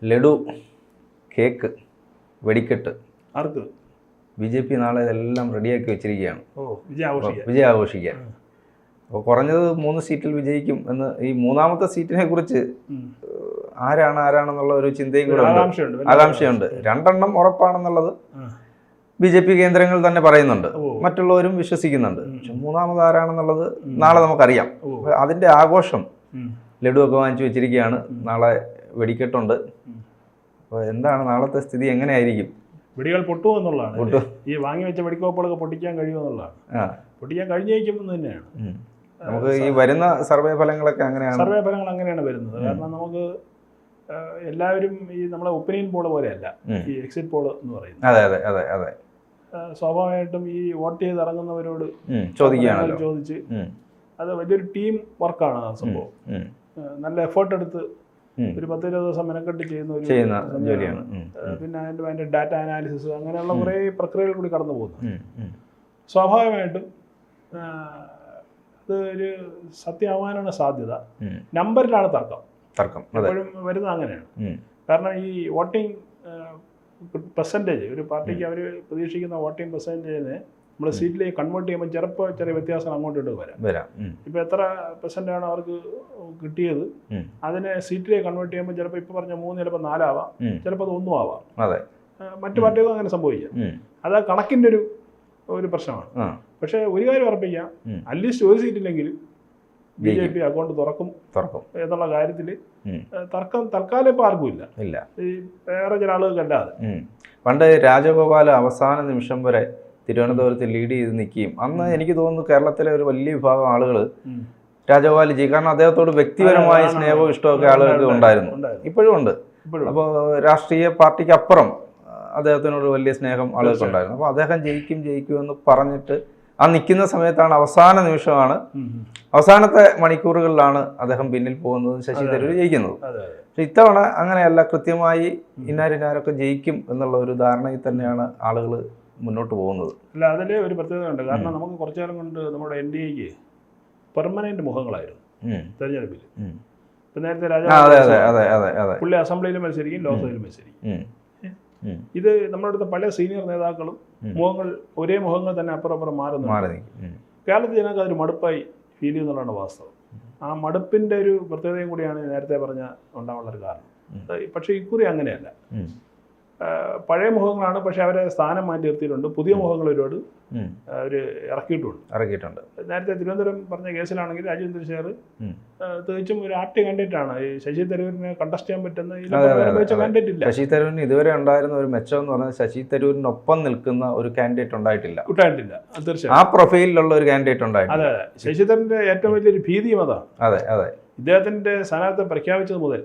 Laddu, cake, വെടിക്കെട്ട് ആർക്ക്? BJP നാളെ ഇതെല്ലാം റെഡിയാക്കി വെച്ചിരിക്കുകയാണ് വിജയം ആഘോഷിക്കാൻ. അപ്പോൾ കുറഞ്ഞത് 3 സീറ്റിൽ വിജയിക്കും എന്ന്. ഈ മൂന്നാമത്തെ സീറ്റിനെ കുറിച്ച് ആരാണെന്നുള്ള ഒരു ചിന്തയും കൂടെ ആകാംക്ഷയുണ്ട്. 2 ഉറപ്പാണെന്നുള്ളത് BJP കേന്ദ്രങ്ങൾ തന്നെ പറയുന്നുണ്ട്, മറ്റുള്ളവരും വിശ്വസിക്കുന്നുണ്ട്. പക്ഷെ മൂന്നാമത് ആരാണെന്നുള്ളത് നാളെ നമുക്കറിയാം. അതിൻ്റെ ആഘോഷം ലഡു ഒക്കെ വാങ്ങിച്ചു വെച്ചിരിക്കുകയാണ്. നാളെ വെടിക്കെട്ടുണ്ട്. അപ്പോൾ എന്താണ് നാളത്തെ സ്ഥിതി, എങ്ങനെയായിരിക്കും? വെടികൾ പൊട്ടുമോ എന്നുള്ളതാണ്. ഈ വാങ്ങി വെച്ച വെടിക്കോപ്പുകളൊക്കെ പൊട്ടിക്കാൻ കഴിയുമെന്നുള്ളതാണ്. പൊട്ടിക്കാൻ കഴിഞ്ഞേക്കുമെന്ന് തന്നെയാണ്. നമുക്ക് ഈ വരുന്ന സർവേ ഫലങ്ങളൊക്കെ അങ്ങനെയാണ്. സർവേ ഫലങ്ങൾ അങ്ങനെയാണ് വരുന്നത്. കാരണം നമുക്ക് എല്ലാവരും ഈ നമ്മളെ ഒപ്പീനിയൻ പോൾ പോലെയല്ല ഈ എക്സിറ്റ് പോൾ എന്ന് പറയുന്നത്. അതെ അതെ അതെ അതെ. സ്വാഭാവികമായിട്ടും ഈ വോട്ട് ചെയ്ത് ഇറങ്ങുന്നവരോട് ചോദിച്ച് അത് വലിയൊരു ടീം വർക്കാണ് ആ സംഭവം. നല്ല എഫേർട്ട് എടുത്ത് ഒരു 10-20 ദിവസം മെനക്കെട്ട് ചെയ്യുന്ന ജോലിയാണ്. പിന്നെ അതിൻ്റെ ഡാറ്റ അനാലിസിസ് അങ്ങനെയുള്ള കുറേ പ്രക്രിയകൾ കൂടി കടന്നു പോകുന്നു. സ്വാഭാവികമായിട്ടും അത് ഒരു സത്യമാവാനാണ് സാധ്യത. നമ്പറിലാണ് തർക്കം എപ്പോഴും വരുന്നത് അങ്ങനെയാണ്. കാരണം ഈ വോട്ടിംഗ് പെർസെൻറ്റേജ് ഒരു പാർട്ടിക്ക് അവർ പ്രതീക്ഷിക്കുന്ന വോട്ടിംഗ് പെർസെൻറ്റേജിനെ നമ്മൾ സീറ്റിലേക്ക് കൺവേർട്ട് ചെയ്യുമ്പോൾ ചിലപ്പോൾ ചെറിയ വ്യത്യാസം അങ്ങോട്ട് വരാം. ഇപ്പോൾ എത്ര പെർസെൻ്റാണ് അവർക്ക് കിട്ടിയത്, അതിനെ സീറ്റിലേക്ക് കൺവേർട്ട് ചെയ്യുമ്പോൾ ചിലപ്പോൾ ഇപ്പോൾ പറഞ്ഞ 3 ചിലപ്പോൾ 4 ആവാം, ചിലപ്പോൾ അത് 1 ആവാം. മറ്റു പാർട്ടികൾക്കും അങ്ങനെ സംഭവിക്കാം. അത് കണക്കിൻ്റെ ഒരു പ്രശ്നമാണ്. പക്ഷേ ഒരു കാര്യം ഉറപ്പിക്കാം, അറ്റ്ലീസ്റ്റ് ഒരു സീറ്റില്ലെങ്കിലും BJP അക്കൗണ്ട് തുറക്കും എന്നുള്ള കാര്യത്തിൽ തർക്കം തൽക്കാലം ഇപ്പോൾ ആർക്കും ഇല്ല. ഈ വേറെ ചില ആളുകൾക്കല്ലാതെ. പണ്ട് രാജഗോപാൽ അവസാന നിമിഷം വരെ തിരുവനന്തപുരത്ത് ലീഡ് ചെയ്ത് നിൽക്കുകയും അന്ന് എനിക്ക് തോന്നുന്നു കേരളത്തിലെ ഒരു വലിയ വിഭാഗം ആളുകൾ രാജഗോപാൽ ജി, കാരണം അദ്ദേഹത്തോട് വ്യക്തിപരമായ സ്നേഹവും ഇഷ്ടമൊക്കെ ആളുകൾക്ക് ഉണ്ടായിരുന്നു, ഇപ്പോഴും ഉണ്ട്. അപ്പോൾ രാഷ്ട്രീയ പാർട്ടിക്ക് അപ്പുറം അദ്ദേഹത്തിനോട് വലിയ സ്നേഹം ആളുകൾക്ക് ഉണ്ടായിരുന്നു. അപ്പോൾ അദ്ദേഹം ജയിക്കും എന്ന് പറഞ്ഞിട്ട് ആ നിൽക്കുന്ന സമയത്താണ് അവസാന നിമിഷമാണ്, അവസാനത്തെ മണിക്കൂറുകളിലാണ് അദ്ദേഹം പിന്നിൽ പോകുന്നത്, ശശി തരൂർ ജയിക്കുന്നത്. പക്ഷെ ഇത്തവണ അങ്ങനെയല്ല, കൃത്യമായി ഇന്നാരൊക്കെ ജയിക്കും എന്നുള്ള ഒരു ധാരണയിൽ തന്നെയാണ് ആളുകൾ മുന്നോട്ട് പോകുന്നത്. അല്ല, അതിൽ ഒരു പ്രത്യേകത ഉണ്ട്. കാരണം നമുക്ക് കുറച്ചു കാലം കൊണ്ട് നമ്മുടെ NDAക്ക് പെർമനന്റ് മുഖങ്ങളായിരുന്നു തെരഞ്ഞെടുപ്പിൽ. ഇപ്പം നേരത്തെ രാജാവ് പുള്ളി അസംബ്ലിയിലും മത്സരിക്കും, ലോക്സഭയിലും മത്സരിക്കും. ഇത് നമ്മുടെ അടുത്ത പല സീനിയർ നേതാക്കളും ഒരേ മുഖങ്ങൾ തന്നെ അപ്പുറം മാറുന്നു. കേരളത്തിൽ ജനങ്ങൾക്ക് അതൊരു മടുപ്പായി ഫീൽ ചെയ്യുന്നതാണ് വാസ്തവം. ആ മടുപ്പിൻ്റെ ഒരു പ്രത്യേകതയും കൂടിയാണ് നേരത്തെ പറഞ്ഞ ഉണ്ടാവാനുള്ളൊരു കാരണം. പക്ഷേ ഇക്കുറി അങ്ങനെയല്ല. പഴയ മുഖങ്ങളാണ്, പക്ഷെ അവരെ സ്ഥാനം മാറ്റി നിർത്തിയിട്ടുണ്ട്. പുതിയ മുഖങ്ങൾ ഒരുപാട് അവർ ഇറക്കിയിട്ടുണ്ട്. നേരത്തെ തിരുവനന്തപുരം പറഞ്ഞ കേസിലാണെങ്കിൽ രാജീവ് ചന്ദ്രശേഖർ തികച്ചും ഒരു ആപ്റ്റ് കാൻഡിഡേറ്റ് ആണ്. ഈ ശശി തരൂരിനെ കണ്ടസ്റ്റ് ചെയ്യാൻ പറ്റുന്ന കാൻഡിഡേറ്റ് ഇല്ല. ശശി തരൂരിന് ഇതുവരെ ഉണ്ടായിരുന്ന ഒരു മെച്ചം എന്ന് പറഞ്ഞാൽ ശശി തരൂരിനൊപ്പം നിൽക്കുന്ന ഒരു കാൻഡിഡേറ്റ് ഉണ്ടായിട്ടില്ല. തീർച്ചയായും ആ പ്രൊഫൈലിലുള്ള ഒരു കാൻഡിഡേറ്റ് ഉണ്ടായിട്ടില്ല. അതെ, ശശി തരൂരിന്റെ ഏറ്റവും വലിയൊരു ഭീതിയും അതാണ്. അതെ, ഇദ്ദേഹത്തിന്റെ സ്ഥാനാർത്ഥി പ്രഖ്യാപിച്ചത് മുതൽ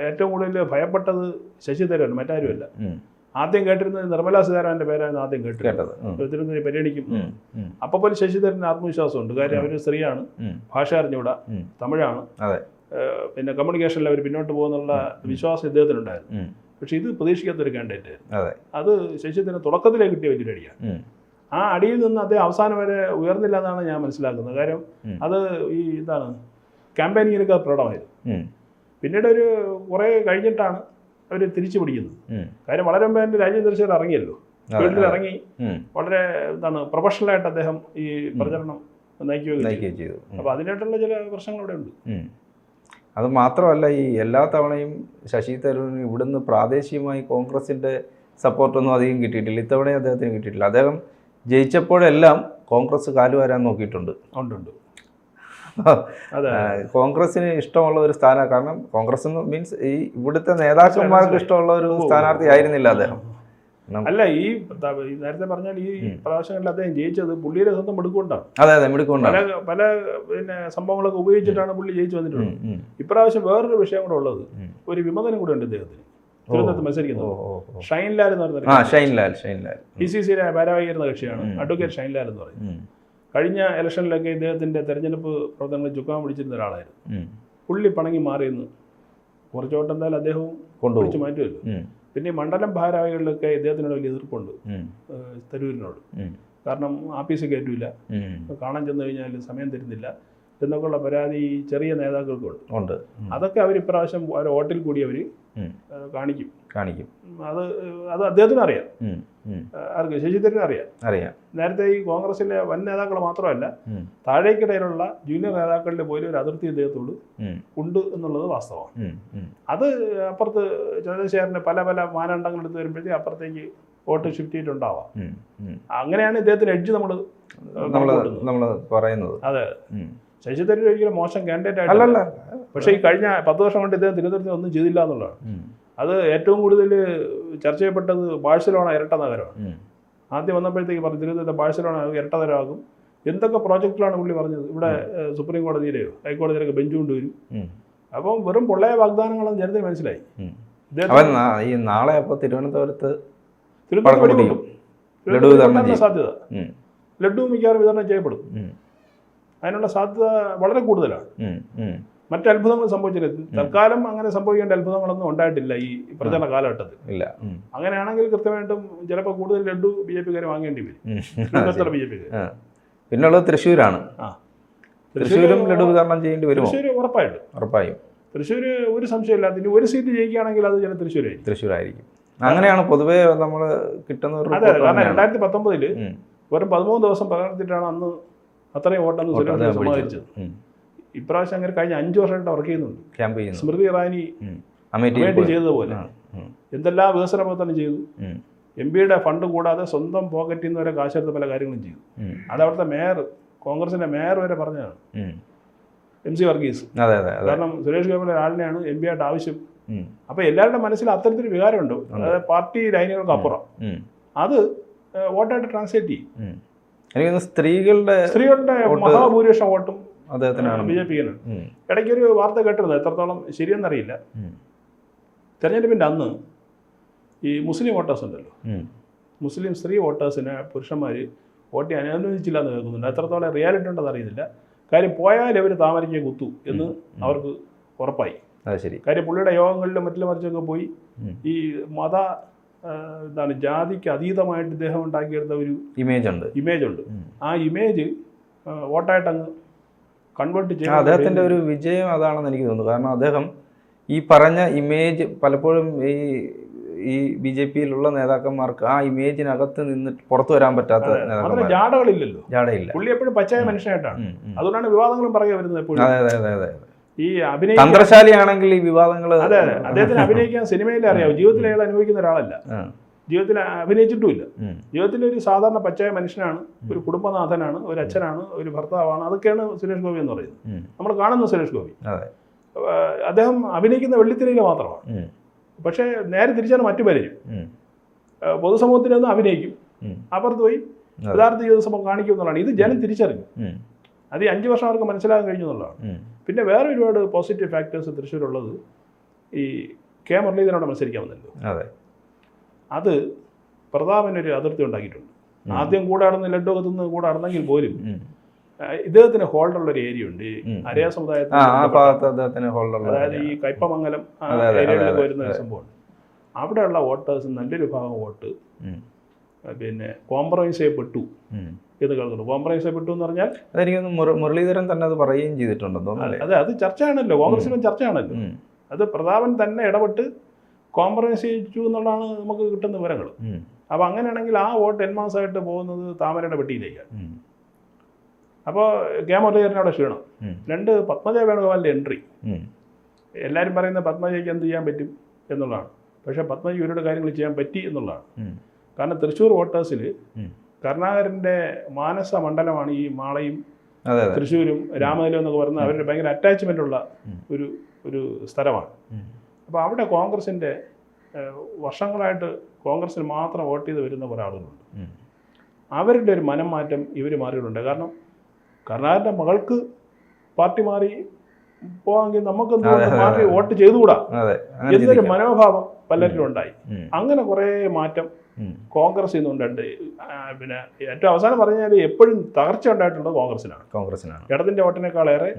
ഏറ്റവും കൂടുതൽ ഭയപ്പെട്ടത് ശശി തരൂർ, മറ്റാരുമല്ല. ആദ്യം കേട്ടിരുന്നത് നിർമ്മലാ സീതാരാമന്റെ പേരായിരുന്നു ആദ്യം കേട്ടത്. തിരുവനന്തപുരം പരിഗണിക്കും. അപ്പോൾ പോലും ശശി തരൂരിന് ആത്മവിശ്വാസമുണ്ട്. കാര്യം അവർ സ്ത്രീയാണ്, ഭാഷ അറിഞ്ഞൂടാ, തമിഴാണ്, പിന്നെ കമ്മ്യൂണിക്കേഷനിൽ അവർ പിന്നോട്ട് പോകുന്നുള്ള വിശ്വാസം ഇദ്ദേഹത്തിനുണ്ടായിരുന്നു. പക്ഷെ ഇത് പ്രതീക്ഷിക്കാത്തൊരു കാൻഡിഡേറ്റ്. അത് ശശി തരൂർ തുടക്കത്തിലേ കിട്ടിയ വലിയൊരു അടിയാണ്. ആ അടിയിൽ നിന്ന് അദ്ദേഹം അവസാനം വരെ ഉയർന്നില്ല എന്നാണ് ഞാൻ മനസ്സിലാക്കുന്നത്. കാര്യം അത് ഈ ക്യാമ്പയിനിങ്ങിനൊക്കെ പ്രകടമായിരുന്നു. പിന്നീട് ഒരു കുറേ കഴിഞ്ഞിട്ടാണ് അവർ തിരിച്ചു പിടിക്കുന്നത്. കാര്യം വളരെ മുമ്പ് എൻ്റെ രാജീവ് ചന്ദ്രശേഖർ ഇറങ്ങിയല്ലോ, ഫീൽഡിൽ ഇറങ്ങി വളരെ പ്രൊഫഷണലായിട്ട് അദ്ദേഹം ഈ പ്രചരണം നയിക്കുകയും ചെയ്തു. അപ്പോൾ അതിനായിട്ടുള്ള ചില പ്രശ്നങ്ങൾ അവിടെ ഉണ്ട്. അത് മാത്രമല്ല, ഈ എല്ലാ തവണയും ശശി തരൂരിന് ഇവിടുന്ന് പ്രാദേശികമായി കോൺഗ്രസിൻ്റെ സപ്പോർട്ടൊന്നും അധികം കിട്ടിയിട്ടില്ല. ഇത്തവണയും അദ്ദേഹത്തിന് കിട്ടിയിട്ടില്ല. അദ്ദേഹം ജയിച്ചപ്പോഴെല്ലാം കോൺഗ്രസ് കാലുവാരാൻ നോക്കിയിട്ടുണ്ട്. കോൺഗ്രസിന് ഇഷ്ടമുള്ള ഒരു സ്ഥാനം, കാരണം കോൺഗ്രസ് മീൻസ് ഈ ഇവിടുത്തെ നേതാക്കന്മാർക്ക് ഇഷ്ടമുള്ള ഒരു സ്ഥാനാർത്ഥി ആയിരുന്നില്ല അദ്ദേഹം. അല്ല, ഈ നേരത്തെ പറഞ്ഞാൽ ഈ പ്രാവശ്യങ്ങളിൽ അദ്ദേഹം ജയിച്ചത് പുള്ളിയുടെ സ്വന്തം മിടുക്കൊണ്ടാണ്. അതെ, മിടുക്കൊണ്ടാണ്. പല പിന്നെ സംഭവങ്ങളൊക്കെ ഉപയോഗിച്ചിട്ടാണ് പുള്ളി ജയിച്ചു വന്നിട്ടുള്ളത്. ഇപ്രാവശ്യം വേറൊരു വിഷയം കൂടെ ഉള്ളത്, ഒരു വിമതനം കൂടെ ഉണ്ട് ഇദ്ദേഹത്തിന്. തിരുവനന്തപുരത്ത് മത്സരിക്കുന്നത് ഷൈൻലാൽ എന്ന് പറയുന്നത് PCC ഭാരവാഹിയായിരുന്ന കക്ഷിയാണ്. അഡ്വക്കേറ്റ് ഷൈൻലാൽ എന്ന് പറയുന്നത്. കഴിഞ്ഞ ഇലക്ഷനിലൊക്കെ ഇദ്ദേഹത്തിൻ്റെ തെരഞ്ഞെടുപ്പ് പ്രവർത്തനങ്ങൾ ചുക്കാൻ പിടിച്ചിരുന്ന ഒരാളായിരുന്നു. പുള്ളി പണങ്ങി മാറിയെന്ന് കുറച്ചോട്ട് എന്തായാലും അദ്ദേഹവും കൊണ്ടുപിടിച്ച് മാറ്റുമല്ലോ. പിന്നെ ഈ മണ്ഡലം ഭാരവാഹികളിലൊക്കെ ഇദ്ദേഹത്തിനോട് വലിയ എതിർപ്പുണ്ട് തരൂരിനോട്. കാരണം ആഫീസ് കയറ്റില്ല, കാണാൻ ചെന്ന് കഴിഞ്ഞാൽ സമയം തരുന്നില്ല എന്നൊക്കെയുള്ള പരാതി ചെറിയ നേതാക്കൾക്കുണ്ട്. അതൊക്കെ അവർ ഇപ്രാവശ്യം വോട്ടിൽ കൂടി അവർ കാണിക്കും. അത് അദ്ദേഹത്തിന് അറിയാം, ഉം, ഉം. ആർക്ക് ശശി തരൂരിന് അറിയാം. നേരത്തെ ഈ കോൺഗ്രസിലെ വൻ നേതാക്കൾ മാത്രമല്ല, താഴേക്കിടയിലുള്ള ജൂനിയർ നേതാക്കളിൽ പോലും ഒരു അതിർത്തി ഇദ്ദേഹത്തോട് ഉണ്ട് എന്നുള്ളത് വാസ്തവമാണ്. അത് അപ്പുറത്ത് ചന്ദ്രശേഖരന് പല മാനദണ്ഡങ്ങൾ എടുത്ത് വരുമ്പോഴത്തേക്ക് അപ്പുറത്തേക്ക് വോട്ട് ഷിഫ്റ്റ് ചെയ്തിട്ടുണ്ടാവാം. അങ്ങനെയാണ് ഇദ്ദേഹത്തിന് എഡ്ജ് നമ്മൾ പറയുന്നത്. അതെ, ശശി തരൂർ ഒരിക്കലും മോശം കാൻഡിഡേറ്റ് ആയിട്ടല്ല. പക്ഷേ ഈ കഴിഞ്ഞ 10 വർഷം കൊണ്ട് ഇദ്ദേഹം തിരുവനന്തപുരത്തിന് ഒന്നും ചെയ്തില്ല എന്നുള്ളതാണ്. അത് ഏറ്റവും കൂടുതൽ ചർച്ച ചെയ്യപ്പെട്ടത് ബാഴ്സലോണ ഇരട്ട നഗരമാണ്. ആദ്യം വന്നപ്പോഴത്തേക്ക് പറഞ്ഞു തിരുവനന്തപുരത്തെ ബാഴ്സലോണ ഇരട്ട നഗരമാകും. എന്തൊക്കെ പ്രോജക്റ്റിലാണ് പുള്ളി പറഞ്ഞത്. ഇവിടെ സുപ്രീം കോടതിയിലെയോ ഹൈക്കോടതിയിലൊക്കെ ബെഞ്ച് കൊണ്ടുവരും. അപ്പം വെറും പൊള്ളയ വാഗ്ദാനങ്ങളെന്ന് ജനത്തിന് മനസ്സിലായി. ഈ നാളെ അപ്പോൾ തിരുവനന്തപുരത്ത് സാധ്യത ലഡു മിക്കവാറും വിതരണം ചെയ്യപ്പെടും. അതിനുള്ള സാധ്യത വളരെ കൂടുതലാണ്. മറ്റ് അത്ഭുതങ്ങൾ സംഭവിച്ചില്ല. തൽക്കാലം അങ്ങനെ സംഭവിക്കേണ്ട അത്ഭുതങ്ങളൊന്നും ഉണ്ടായിട്ടില്ല ഈ പ്രചരണ കാലഘട്ടത്തിൽ. അങ്ങനെയാണെങ്കിൽ കൃത്യമായിട്ടും ചിലപ്പോൾ കൂടുതൽ ലഡു BJP-കാർ വാങ്ങേണ്ടി വരും. BJP-കാർ. പിന്നുള്ളത് തൃശ്ശൂരാണ്. തൃശ്ശൂരും ലഡു വിതരണം ചെയ്യേണ്ടി വരും. തൃശ്ശൂർ ഉറപ്പായും. തൃശ്ശൂർ ഒരു സംശയമില്ല. അതിന് ഒരു സീറ്റ് ജയിക്കുകയാണെങ്കിൽ അത് ചില തൃശ്ശൂരായിരിക്കും. അങ്ങനെയാണ് പൊതുവേ നമ്മൾ കിട്ടുന്ന. അതെ, കാരണം 2019 വെറും 13 ദിവസം പ്രകടനത്തിട്ടാണ് അന്ന് അത്രയും വോട്ടന്ന് സുരേഷ് സമാഹരിച്ചത്. ഇപ്രാവശ്യം അങ്ങനെ കഴിഞ്ഞ 5 വർഷമായിട്ട് വർക്ക് ചെയ്യുന്നുണ്ട്. സ്മൃതി ഇറാനി അമേഠി ചെയ്തതുപോലെ എന്തെല്ലാം വികസന പ്രവർത്തനം ചെയ്തു. MP-യുടെ ഫണ്ട് കൂടാതെ സ്വന്തം പോക്കറ്റിൽ നിന്ന് വരെ കാശെടുത്ത പല കാര്യങ്ങളും ചെയ്തു. അത് അവിടുത്തെ മേയർ, കോൺഗ്രസിന്റെ മേയർ വരെ പറഞ്ഞതാണ്, MC വർഗീസ്. കാരണം സുരേഷ് ഗോപിയുടെ ഒരാളിനെയാണ് MP ആയിട്ട് ആവശ്യം. അപ്പൊ എല്ലാവരുടെ മനസ്സിൽ അത്തരത്തിൽ വികാരമുണ്ട്. അതായത് പാർട്ടി ലൈനുകൾക്ക് അപ്പുറം അത് വോട്ടായിട്ട് ട്രാൻസ്ലേറ്റ് ചെയ്യും. സ്ത്രീകളുടെ മഹാഭൂരിപക്ഷം വോട്ടും BJP-ക്കാണ്. ഇടയ്ക്കൊരു വാർത്ത കേട്ടിരുന്നു, എത്രത്തോളം ശരിയെന്നറിയില്ല. തെരഞ്ഞെടുപ്പിന്റെ അന്ന് ഈ മുസ്ലിം വോട്ടേഴ്സ് ഉണ്ടല്ലോ, മുസ്ലിം സ്ത്രീ വോട്ടേഴ്സിനെ പുരുഷന്മാർ വോട്ട് ചെയ്യാൻ അനുവദിച്ചില്ല എന്ന് കേൾക്കുന്നുണ്ട്. എത്രത്തോളം റിയാലിറ്റി ഉണ്ടെന്ന് അറിയുന്നില്ല. കാര്യം പോയാൽ അവർ താമരയ്ക്ക് കുത്തു എന്ന് അവർക്ക് ഉറപ്പായി. കാര്യം പുള്ളിയുടെ യോഗങ്ങളിലും മറ്റിലും മറിച്ചൊക്കെ പോയി ഈ ജാതിക്ക് അതീതമായിട്ട് ഇദ്ദേഹം ഉണ്ടാക്കിയെടുത്ത ഒരു ഇമേജ് ഉണ്ട്. ആ ഇമേജ് വോട്ടായിട്ട് അങ്ങ് കൺവേർട്ട് ചെയ്യും. അദ്ദേഹത്തിന്റെ ഒരു വിജയം അതാണെന്ന് എനിക്ക് തോന്നുന്നു. കാരണം അദ്ദേഹം ഈ പറഞ്ഞ ഇമേജ് പലപ്പോഴും ഈ BJP-യിലുള്ള നേതാക്കന്മാർക്ക് ആ ഇമേജിനകത്ത് നിന്നിട്ട് പുറത്തു വരാൻ പറ്റാത്ത ജാടകളില്ലല്ലോ. പുള്ളി എപ്പോഴും പച്ചയായ മനുഷ്യനായിട്ടാണ്. അതുകൊണ്ടാണ് വിവാദങ്ങളും പറയുക വരുന്നത് എപ്പോഴും. ഈ തന്ത്രശാലിയാണെങ്കിൽ ഈ വിവാദങ്ങൾ. അതെ, അദ്ദേഹത്തിന് അഭിനയിക്കാൻ സിനിമയിലേ അറിയാവും. ജീവിതത്തിൽ അയാൾ അനുഭവിക്കുന്ന ഒരാളല്ല, ജീവിതത്തിൽ അഭിനയിച്ചിട്ടുമില്ല. ജീവിതത്തിൽ ഒരു സാധാരണ പച്ചയായ മനുഷ്യനാണ്, ഒരു കുടുംബനാഥനാണ്, ഒരു അച്ഛനാണ്, ഒരു ഭർത്താവാണ്. അതൊക്കെയാണ് സുരേഷ് ഗോപി എന്ന് പറയുന്നത്. നമ്മൾ കാണുന്ന സുരേഷ് ഗോപി അദ്ദേഹം അഭിനയിക്കുന്ന വെള്ളിത്തിരയിൽ മാത്രമാണ്. പക്ഷേ നേരെ തിരിച്ചാണ് മറ്റു പലരും. പൊതുസമൂഹത്തിനൊന്നും അഭിനയിക്കും, അപ്പുറത്ത് പോയി യഥാർത്ഥ ജീവിതം കാണിക്കും എന്നുള്ളതാണ്. ഇത് ജനം തിരിച്ചറിഞ്ഞു. അത് ഈ 5 വർഷം അവർക്ക് മനസ്സിലാക്കാൻ കഴിഞ്ഞു എന്നുള്ളതാണ്. പിന്നെ വേറെ ഒരുപാട് പോസിറ്റീവ് ഫാക്ടേഴ്സ് തൃശ്ശൂരുള്ളത്. ഈ കെ മുരളീധരനോട് മത്സരിക്കാൻ വന്നല്ലോ, അത് പ്രതാപനൊരു അതിർത്തി ഉണ്ടാക്കിയിട്ടുണ്ട്. ആദ്യം കൂടെ നടന്ന് ലഡ്ഡൊക്കെ തിന്ന് കൂടെ നടന്നെങ്കിൽ പോലും ഇദ്ദേഹത്തിന് ഹോൾഡുള്ള ഒരു ഏരിയ ഉണ്ട്. അരയ സമുദായത്തിന്, അതായത് ഈ കയ്പമംഗലം ഏരിയയിലൊക്കെ വരുന്ന ഒരു സംഭവമുണ്ട്. അവിടെയുള്ള വോട്ടേഴ്സ് നല്ലൊരു ഭാഗം വോട്ട് പിന്നെ കോംപ്രമൈസ് ചെയ്യപ്പെട്ടു എന്ന് കേൾക്കുന്നു. കോംപ്രമൈസ് ചെയ്യപ്പെട്ടു എന്ന് പറഞ്ഞാൽ മുരളീധരൻ തന്നെ അത് പറയുകയും ചെയ്തിട്ടുണ്ടെന്നോ. അതെ, അത് ചർച്ചയാണല്ലോ, കോൺഗ്രസിലും ചർച്ചയാണല്ലോ. അത് പ്രതാപൻ തന്നെ ഇടപെട്ട് കോംപ്രമൈസ് ചെയ്യിച്ചു എന്നുള്ളതാണ് നമുക്ക് കിട്ടുന്ന വിവരങ്ങൾ. അപ്പോൾ അങ്ങനെയാണെങ്കിൽ ആ വോട്ട് എന്മാസമായിട്ട് പോകുന്നത് താമരയുടെ പെട്ടിയിലേക്കാണ്. അപ്പോൾ കെ മുരളീധരൻ അവിടെ ക്ഷീണം. 2 പത്മജ വേണുഗോപാലിൻ്റെ എൻട്രി. എല്ലാവരും പറയുന്ന പത്മജയ്ക്ക് എന്ത് ചെയ്യാൻ പറ്റും എന്നുള്ളതാണ്. പക്ഷേ പത്മജയ്ക്ക് ഇവരുടെ കാര്യങ്ങൾ ചെയ്യാൻ പറ്റി എന്നുള്ളതാണ്. കാരണം തൃശ്ശൂർ വോട്ടേഴ്സിൽ കരുണാകരൻ്റെ മാനസ മണ്ഡലമാണ് ഈ മാളയും തൃശ്ശൂരും രാമനിലും എന്നൊക്കെ പറയുന്നത്. അവരുടെ ഭയങ്കര അറ്റാച്ച്മെൻ്റ് ഉള്ള ഒരു സ്ഥലമാണ്. അപ്പോൾ അവിടെ കോൺഗ്രസിൻ്റെ വർഷങ്ങളായിട്ട് കോൺഗ്രസിന് മാത്രം വോട്ട് ചെയ്ത് വരുന്ന കുറേ ആളുകളുണ്ട്. അവരുടെ ഒരു മനം മാറ്റം ഇവർ മാറിയിട്ടുണ്ട്. കാരണം കരുണാകരൻ്റെ മകൾക്ക് പാർട്ടി മാറി പോവാമെങ്കിൽ നമുക്ക് മാറി വോട്ട് ചെയ്തുകൂടാ എന്നൊരു മനോഭാവം പലരിലും ഉണ്ടായി. അങ്ങനെ കുറേ മാറ്റം കോൺഗ്രസ് ഇന്നുണ്ട്. പിന്നെ ഏറ്റവും അവസാനം പറഞ്ഞാൽ എപ്പോഴും തകർച്ച ഉണ്ടായിട്ടുള്ളത് കോൺഗ്രസിനാണ്. ഇടതിൻ്റെ വോട്ടിനേക്കാളേറെ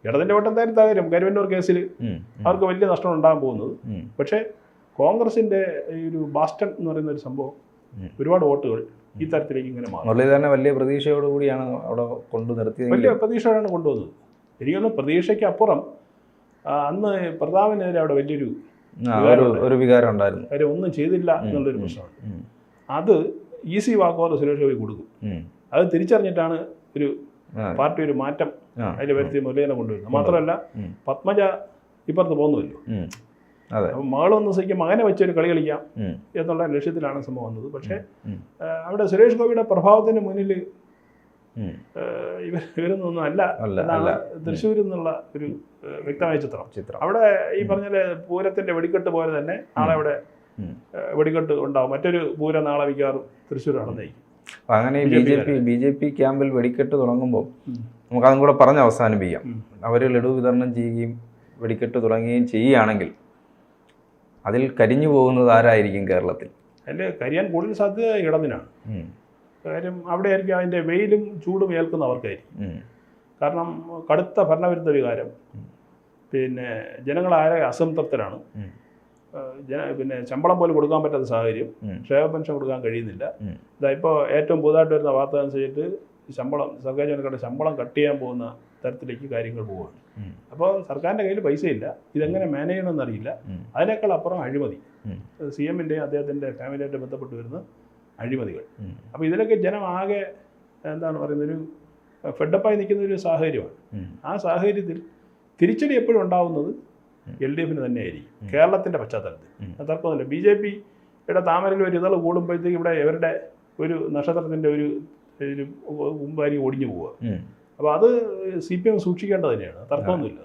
ഇടതിൻ്റെ വോട്ട് എന്തായാലും തകരും. കരുവന്നൂർ കേസിൽ അവർക്ക് വലിയ നഷ്ടം ഉണ്ടാകാൻ പോകുന്നത്. പക്ഷേ കോൺഗ്രസിൻ്റെ ഈ ഒരു ബാസ്റ്റൺ എന്ന് പറയുന്ന ഒരു സംഭവം ഒരുപാട് വോട്ടുകൾ ഈ തരത്തിലേക്ക് ഇങ്ങനെ മാറും. മുരളീധരനെ വലിയ പ്രതീക്ഷയോടുകൂടിയാണ് അവിടെ കൊണ്ടു നിർത്തിയത്. വലിയ പ്രതീക്ഷയാണ് കൊണ്ടുവന്നത്. എനിക്കൊന്ന് പ്രതീക്ഷയ്ക്ക് അപ്പുറം അന്ന് പ്രതാപനെതിരെ അവിടെ വലിയൊരു ഒരു വികാരം ഉണ്ടായിരുന്നു. കാര്യം ഒന്നും ചെയ്തില്ല എന്നുള്ളൊരു പ്രശ്നമാണ്. അത് easy walk over Suresh Gopi കൊടുക്കും. അത് തിരിച്ചറിഞ്ഞിട്ടാണ് ഒരു പാർട്ടി ഒരു മാറ്റം അതിൽ വരുത്തി മുരളീനെ കൊണ്ടുവരുന്നത്. മാത്രമല്ല പത്മജ ഇപ്പുറത്ത് പോകുന്നുമല്ലോ. അപ്പം മകളൊന്ന് സഹിക്കും മകനെ വെച്ചൊരു കളി കളിക്കാം എന്നുള്ള ലക്ഷ്യത്തിലാണ് സംഭവം വന്നത്. പക്ഷേ അവിടെ സുരേഷ് ഗോപിയുടെ പ്രഭാവത്തിന് മുന്നിൽ ഇവരൊന്നും അല്ല എന്നാണ് തൃശ്ശൂരിൽ നിന്നുള്ള ഒരു വ്യക്തമായ ചിത്രം. അവിടെ ഈ പറഞ്ഞ പൂരത്തിന്റെ വെടിക്കെട്ട് പോലെ തന്നെ നാളെ അവിടെ വെടിക്കെട്ട് ഉണ്ടാവും. മറ്റൊരു പൂരം നാളെ മിക്കവാറും തൃശ്ശൂർ നടന്നേക്കും. അങ്ങനെ ബി ജെ പി ക്യാമ്പിൽ വെടിക്കെട്ട് തുടങ്ങുമ്പോൾ നമുക്കതും കൂടെ പറഞ്ഞ് അവസാനിപ്പിക്കാം. അവർ ലഡു വിതരണം ചെയ്യുകയും വെടിക്കെട്ട് തുടങ്ങുകയും ചെയ്യുകയാണെങ്കിൽ അതിൽ കരിഞ്ഞു പോകുന്നത് ആരായിരിക്കും കേരളത്തിൽ? അതിൽ കരിയാൻ കൂടുതൽ സാധ്യത ഇടതിനാണ്. കാര്യം അവിടെ ആയിരിക്കും അതിൻ്റെ വെയിലും ചൂടും ഏൽക്കുന്നവർക്കായിരിക്കും. കാരണം കടുത്ത ഭരണവിരുദ്ധ വികാരം, പിന്നെ ജനങ്ങളാരെ അസംതൃപ്തരാണ്, പിന്നെ ശമ്പളം പോലും കൊടുക്കാൻ പറ്റാത്ത സാഹചര്യം, ക്ഷേമ പെൻഷൻ കൊടുക്കാൻ കഴിയുന്നില്ല. ഇപ്പോൾ ഏറ്റവും പുതുതായിട്ട് വരുന്ന വാർത്ത അനുസരിച്ചിട്ട് സർക്കാർ ജീവനക്കാരുടെ ശമ്പളം കട്ട് ചെയ്യാൻ പോകുന്ന തരത്തിലേക്ക് കാര്യങ്ങൾ പോവുകയാണ്. അപ്പോൾ സർക്കാരിൻ്റെ കയ്യിൽ പൈസയില്ല, ഇതെങ്ങനെ മാനേജ് ചെയ്യണമെന്നറിയില്ല. അതിനേക്കാൾ അപ്പുറം അഴിമതി, CM-ൻ്റെയും അദ്ദേഹത്തിൻ്റെ ഫാമിലിയായിട്ട് ബന്ധപ്പെട്ട് വരുന്ന അഴിമതികൾ. അപ്പോൾ ഇതിലൊക്കെ ജനം ആകെ എന്താണ് പറയുന്നത്, ഒരു ഫെഡപ്പായി നിൽക്കുന്ന ഒരു സാഹചര്യമാണ്. ആ സാഹചര്യത്തിൽ തിരിച്ചടി എപ്പോഴും ഉണ്ടാവുന്നത് LDF-ന് തന്നെയായിരിക്കും കേരളത്തിൻ്റെ പശ്ചാത്തലത്തിൽ. തർക്കമൊന്നുമില്ല. BJP-യുടെ താമരയിൽ ഒരു ഇതൾ കൂടുമ്പോഴത്തേക്ക് ഇവിടെ ഇവരുടെ ഒരു നക്ഷത്രത്തിൻ്റെ ഒരു മുമ്പാരി ഒടിഞ്ഞു പോവുക. അപ്പോൾ അത് CPM സൂക്ഷിക്കേണ്ടത് തന്നെയാണ്. തർക്കമൊന്നുമില്ല.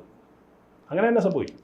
അങ്ങനെ തന്നെ സംഭവിക്കും.